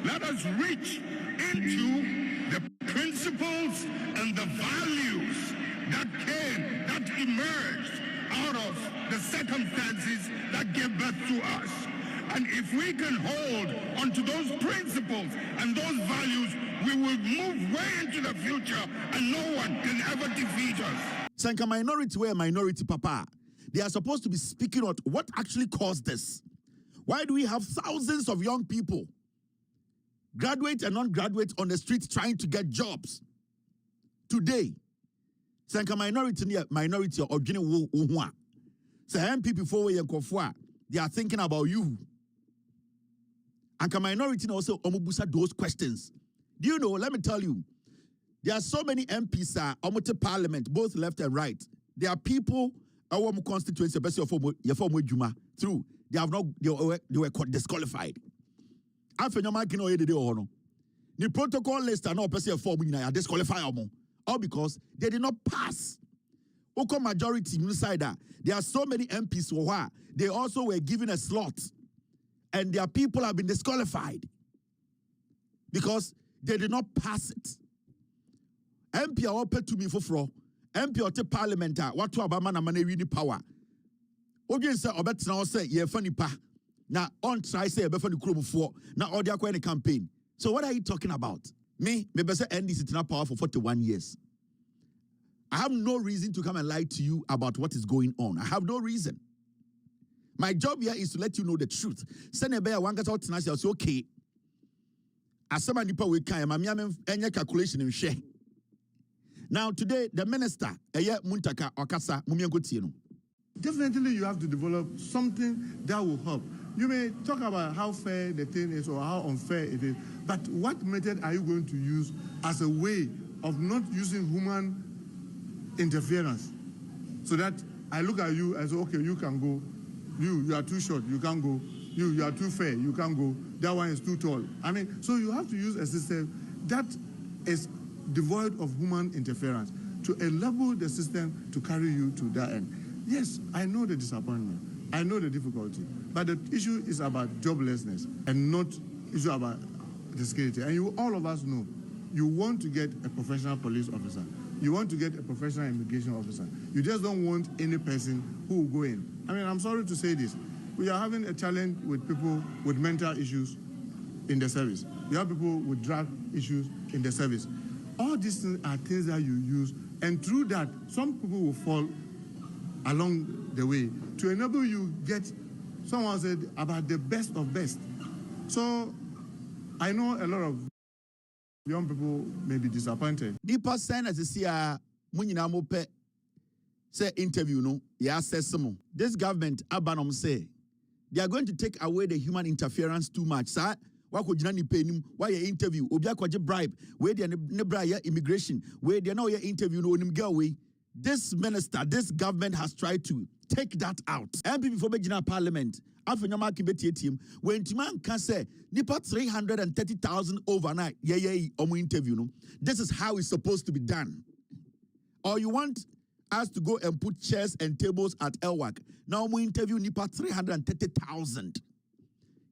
Let us reach into the principles and the values that emerged out of the circumstances that gave birth to us. And if we can hold onto those principles and those values, we will move way into the future and no one can ever defeat us. Sanka minority were minority, Papa. They are supposed to be speaking out what actually caused this. Why do we have thousands of young people, graduates and non-graduates, on the streets trying to get jobs? Today, Sanka minority or Guinea Wua. So MPP for they are thinking about you. And minority also omubusa those questions. Do you know? Let me tell you, there are so many MPs omote parliament, both left and right. There are people our constituency, through they were disqualified. After no marking or the protocol list are not person form disqualify all because they did not pass. Oko majority inside that there are so many MPs who they also were given a slot, and their people have been disqualified because they did not pass it. MP are open to me for MP or parliament what to about man and power. Ogen say obet now say ye funny pa. Now on try say be funny krom for now all their any campaign. So what are you talking about? Me be say NDC in power for 41 years. I have no reason to come and lie to you about what is going on. I have no reason. My job here is to let you know the truth. Send a bear one get out tonight, say okay. As some nipa we can any calculation and share. Now today the minister Muntaka Okasa Mumiankotino. Definitely you have to develop something that will help. You may talk about how fair the thing is or how unfair it is, but what method are you going to use as a way of not using human interference? So that I look at you and say, okay, you can go. You are too short, you can't go. You are too fair, you can't go. That one is too tall. I mean, so you have to use a system that is devoid of human interference to enable the system to carry you to that end. Yes, I know the disappointment. I know the difficulty. But the issue is about joblessness and not issue about the security. And all of us know, you want to get a professional police officer. You want to get a professional immigration officer. You just don't want any person who will go in. I mean, I'm sorry to say this. We are having a challenge with people with mental issues in the service. You have people with drug issues in the service. All these things are things that you use, and through that, some people will fall along the way to enable you get, someone said, about the best of best. So I know a lot of young people may be disappointed. Deeper sign as see Munina Mope say interview no, yeah, says some. This government abanom say they are going to take away the human interference too much. Sir, what could you pay him? Why your interview? Obia kwaje bribe? Where they nebra immigration? Where they now your interview no nim go away? This minister, this government has tried to take that out. MPP for Begina Parliament. After your market team, when Timan can say nipa 330,000 overnight, interview. No, this is how it's supposed to be done. Or you want us to go and put chairs and tables at Elwak? Now we interview nipa 330,000.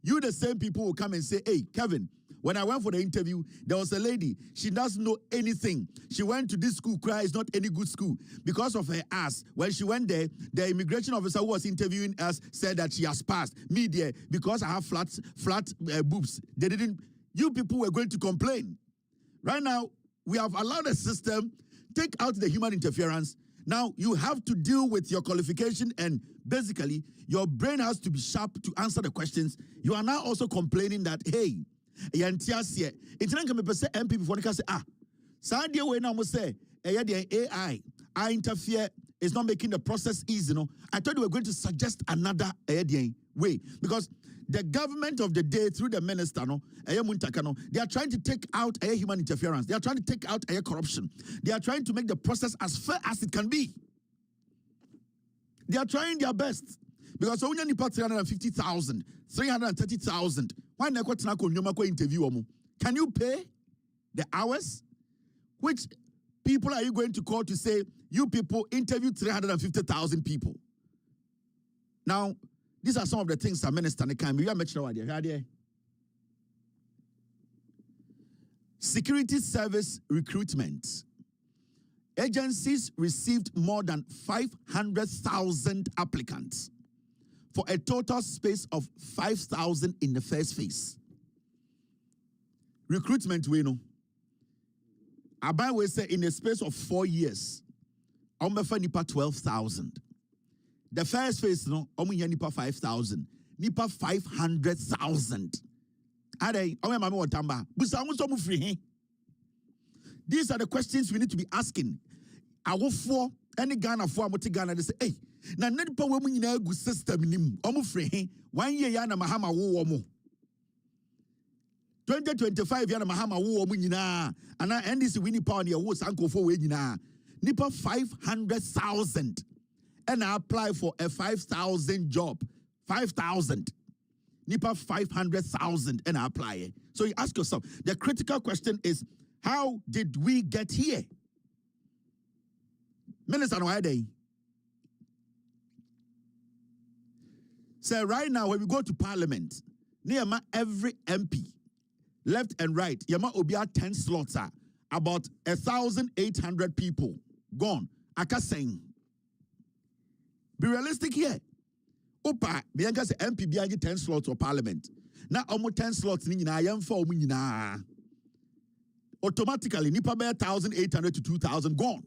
You the same people will come and say, hey, Kevin, when I went for the interview, there was a lady, she doesn't know anything. She went to this school, it's not any good school. Because of her ass, when she went there, the immigration officer who was interviewing us said that she has passed. Me there, because I have flat boobs. They didn't, you people were going to complain. Right now, we have allowed the system, take out the human interference. Now, you have to deal with your qualification, and basically, your brain has to be sharp to answer the questions. You are now also complaining that, hey, it's not going to say MP before you can say, Sandy, when I say, AI, I interfere, it's not making the process easy. No, I thought we were going to suggest another way because the government of the day through the minister, they are trying to take out human interference. They are trying to take out corruption. They are trying to make the process as fair as it can be. They are trying their best. Because only 350,000, 330,000. Why not interview? Can you pay the hours? Which people are you going to call to say, you people interview 350,000 people? Now, these are some of the things that Minister can be. Security service recruitment. Agencies received more than 500,000 applicants for a total space of 5,000 in the first phase. Recruitment, we know. Abai will say in a space of 4 years, Omefa nipa 12,000. The first phase, no, Omunya nipa 5,000. Nipa 500,000. Ade, Omemame Watamba. Busa Omusomu free. These are the questions we need to be asking. Awofo, any Ghana for Amoti Ghana, they say, hey, na nipa we mu nyina gu system nim. Omu free. 1 year ya na mahama wo omo. 2025 yana mahama wo omu nyina. Ana NDC we nipa on your wo sankofo we nyina. Nipa 500,000. And I apply for a 5,000 job. 5,000. Nipa 500,000 and I apply it. So you ask yourself, the critical question is, how did we get here? Minister Noade. So right now, when we go to parliament, near every MP, left and right, yama obia 10 slots are about 1,800 people gone. Aka saying, be realistic here. Opa, Bianca say MP Bianca 10 slots for parliament. Now almost 10 slots ni na yam for na. Automatically, nipa 1,800 to 2,000 gone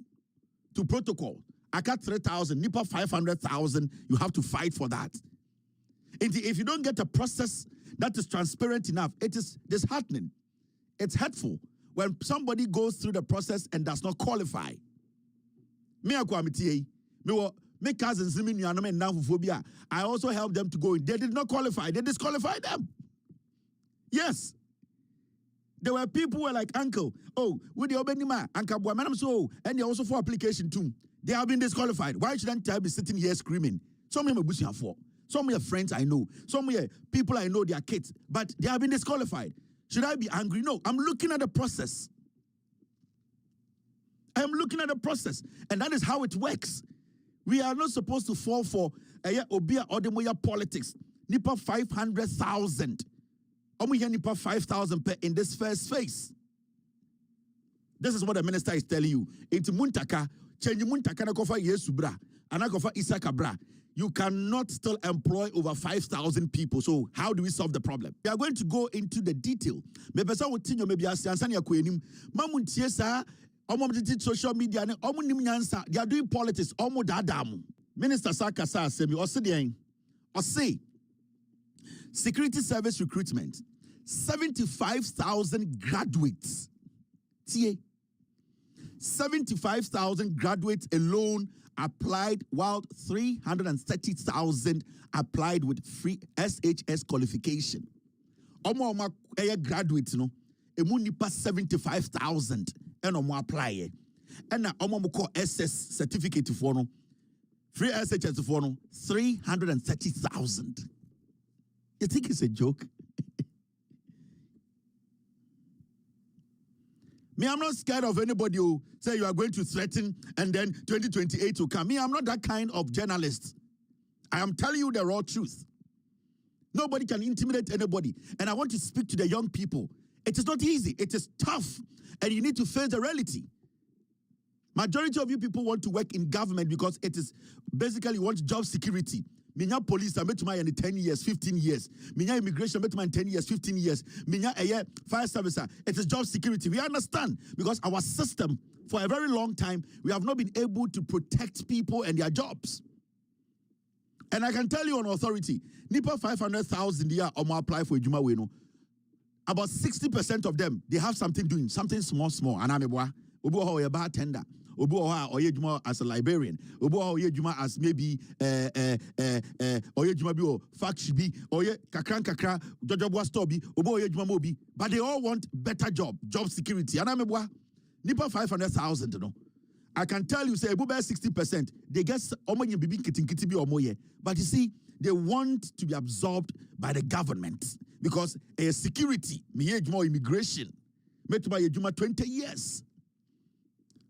to protocol. Aka 3,000, nipa 500,000. You have to fight for that. If you don't get a process that is transparent enough, it is disheartening. It's hurtful when somebody goes through the process and does not qualify. Me cousins, I also helped them to go in. They did not qualify. They disqualified them. Yes. There were people who were like, uncle, oh, with the Obenima, Uncle Boy, so, and they also for application too. They have been disqualified. Why shouldn't I be sitting here screaming? Some of them are for. Some of your friends I know. Some of your people I know, they are kids, but they have been disqualified. Should I be angry? No, I'm looking at the process. I'm looking at the process, and that is how it works. We are not supposed to fall for obia odemoya politics. Nipa 500,000. Omuya nipa 5,000 per in this first phase. This is what the minister is telling you. Into muntaka, change muntaka na kofa Yesu bra, anakofa Isaka bra. You cannot still employ over 5,000 people. So how do we solve the problem? We are going to go into the detail. Maybe social media, they are doing politics. Minister Sakasa say, security service recruitment, 75,000 graduates. 75,000 graduates alone applied, while 330,000 applied with free SHS qualification. Omo graduates, no, emu nipa 75,000 and omo apply. And na omo call SS certificate for no, free SHS for no, 330,000. You think it's a joke? Me, I'm not scared of anybody who say you are going to threaten and then 2028 will come. Me, I'm not that kind of journalist. I am telling you the raw truth. Nobody can intimidate anybody. And I want to speak to the young people. It is not easy. It is tough. And you need to face the reality. Majority of you people want to work in government because it is basically you want job security. Minya police, I met my in 10 years, 15 years. Minya immigration, I met my in 10 years, 15 years. Minya fire service, it is job security. We understand because our system, for a very long time, we have not been able to protect people and their jobs. And I can tell you on authority, Nipa 500,000 year or more apply for Juma Weno. About 60% of them, they have something doing, something small. And I'm a bartender. Obuoha oyejuma as a librarian, Obuoha oyejuma as maybe oyejuma bio fakshibi oye kakra jojobwa stobi Obuoha oyejuma mobi, but they all want better job security. And I'm nipa 500,000, you know. I can tell you, say about 60%, they get omonye bibi kitikiti bi omoye, but you see, they want to be absorbed by the government because security, more immigration, metuma yejuma 20 years.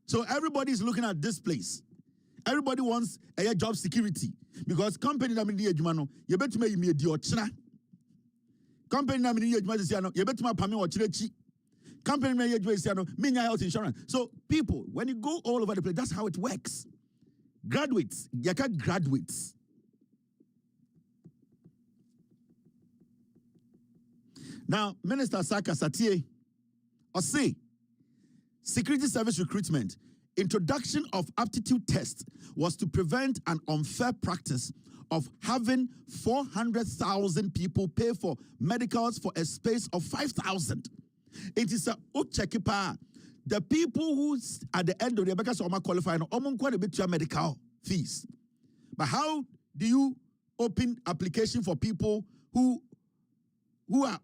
So everybody is looking at this place. Everybody wants a job security because company na mini ejuma you bet me di ochina. Company na mini ejuma you bet me pame ochire chi. Company may mean health insurance. So people, when you go all over the place, that's how it works. Graduates, yaka graduates. Now, Minister Saka Satie, or say, Security Service recruitment, introduction of aptitude tests was to prevent an unfair practice of having 400,000 people pay for medicals for a space of 5,000. It is a check-pa. The people who at the end of the because are qualifying, quite a bit to medical fees. But how do you open application for people who are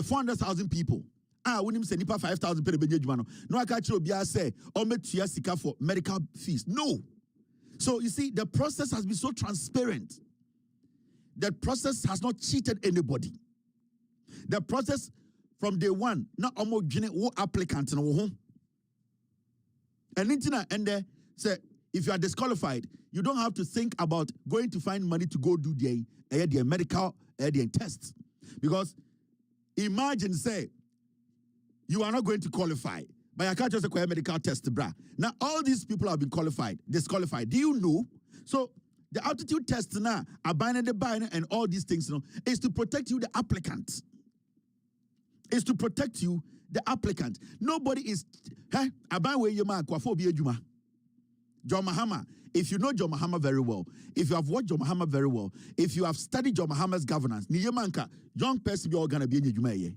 400,000 people? When him say nipa 5,000 per benye juma no. No aka chiro bia say o metua sika for medical fees. No. So you see, the process has been so transparent. The process has not cheated anybody. The process from day one, not almost wo applicant no ho. And intina and there say if you are disqualified, you don't have to think about going to find money to go do the medical tests. Because imagine say you are not going to qualify, but I can't just acquire medical test, bra. Now, all these people have been disqualified. Do you know? So, the aptitude test now, and all these things, is to protect you, the applicant. Is to protect you, the applicant. Nobody is, John Mahama. If you know John Mahama very well, if you have watched John Mahama very well, if you have studied John Mahama's governance, young person be all gonna be in your.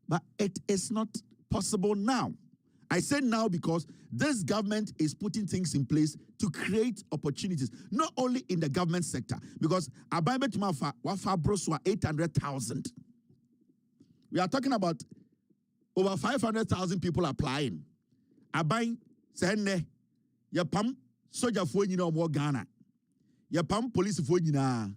But it is not possible now. I say now because this government is putting things in place to create opportunities, not only in the government sector, because Wafa 800,000. We are talking about over 500,000 people applying. Abai sene yapam soja fo nyina omo Ghana. Yapam police fo nyina.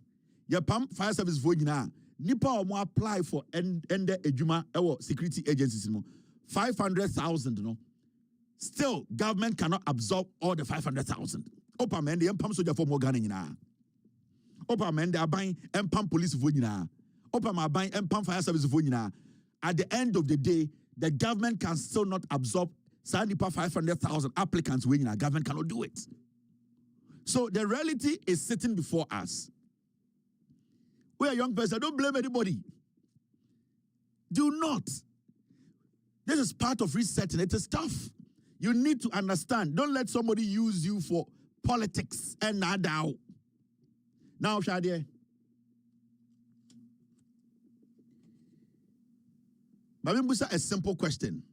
Yapam fire service fo nyina. Nipa omo apply for ende ejuma ewo security agencies no 500,000 no. Still government cannot absorb all the 500,000. Opa men de empam soja for Ghana nyina. Opa men de aban empam police fo nyina. Opa ma aban empam fire service fo nyina. At the end of the day, the government can still not absorb 500,000 applicants when our government cannot do it. So the reality is sitting before us. We are young person. Don't blame anybody. Do not. This is part of resetting. It is tough. You need to understand. Don't let somebody use you for politics and now. Now, Shadiye. But we a simple question.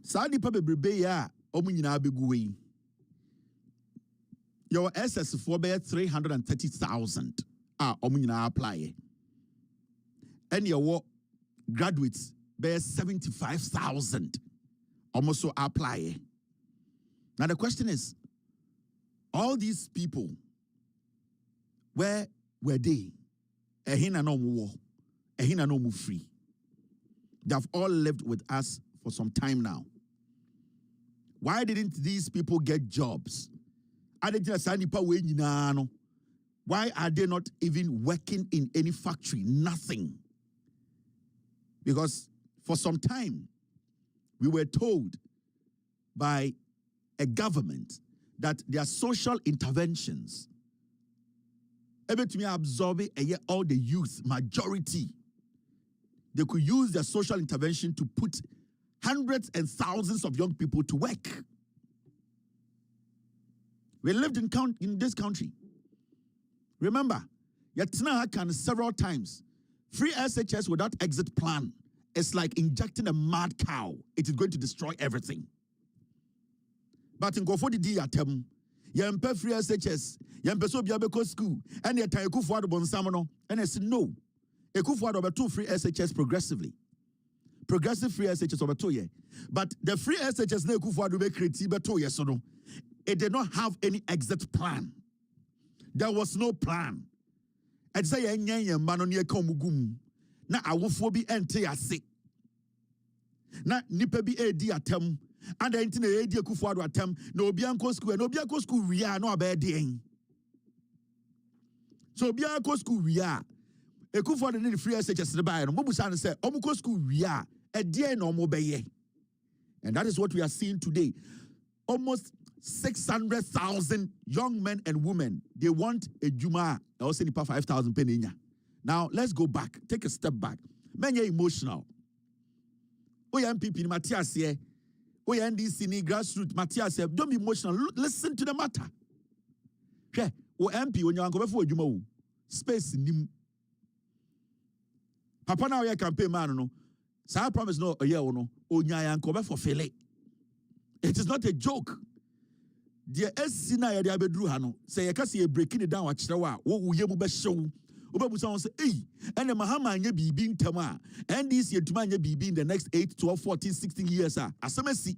Saudi Pabebrebe ya omunyina beguwe. Your SS for be 330,000 omunyina apply. And your graduates be 75,000 almost so apply. Now the question is, all these people, where were they? Ehina no mu, ehina no mu free. They have all lived with us for some time now. Why didn't these people get jobs? Why are they not even working in any factory? Nothing. Because for some time, we were told by a government that their social interventions able to absorb all the youth, majority. They could use their social intervention to put hundreds and thousands of young people to work. We lived in this country. Remember, Yatina can several times. Free SHS without exit plan is like injecting a mad cow. It is going to destroy everything. But in Gofo di Yatem, Yampe free SHS, Yampe so biabeko school, and Yataku for the Bonsamono, and I said no. Ekufuado over 2 free SHS progressively. Progressive free SHS over 2 years. But the free SHS na Ekufuado be create be 2 years so no. It did not have any exit plan. There was no plan. I'd say yenyen mano ne komugum. Na awofo bi ente ase. Na nipa bi edi atem. And the enti na edi Ekufuado atem. Na obi anko school, na obi anko school wia no abedi. So obi anko school wia. Ekufuado need free SHS the buy no mobusa say omuko school wia ɛdeɛ na ɔmo bɛyɛ. And that is what we are seeing today. Almost 600,000 young men and women, they want a juma. I also need 5,000 penny. Now, let's go back. Take a step back. Men, you're emotional. Oh, yeah, MPP, Matthias here. Oh, yeah, NDC, grassroots, Matthias here. Don't be emotional. Listen to the matter. Yeah, oh, MP, when you're going for a juma, space nim. Papa, now you're campaign man, no. So I promise no, a year or no. Oh, yeah, I'm for fele. It is not a joke. Dear Esina ya dia bedru ha no say yeka say breaking it down akyerewa wo uye mu be hyew obabu say say and mahama anya bibi ntam a and this yetuma anya bibi in the next 8 12 14 16 years a asemasi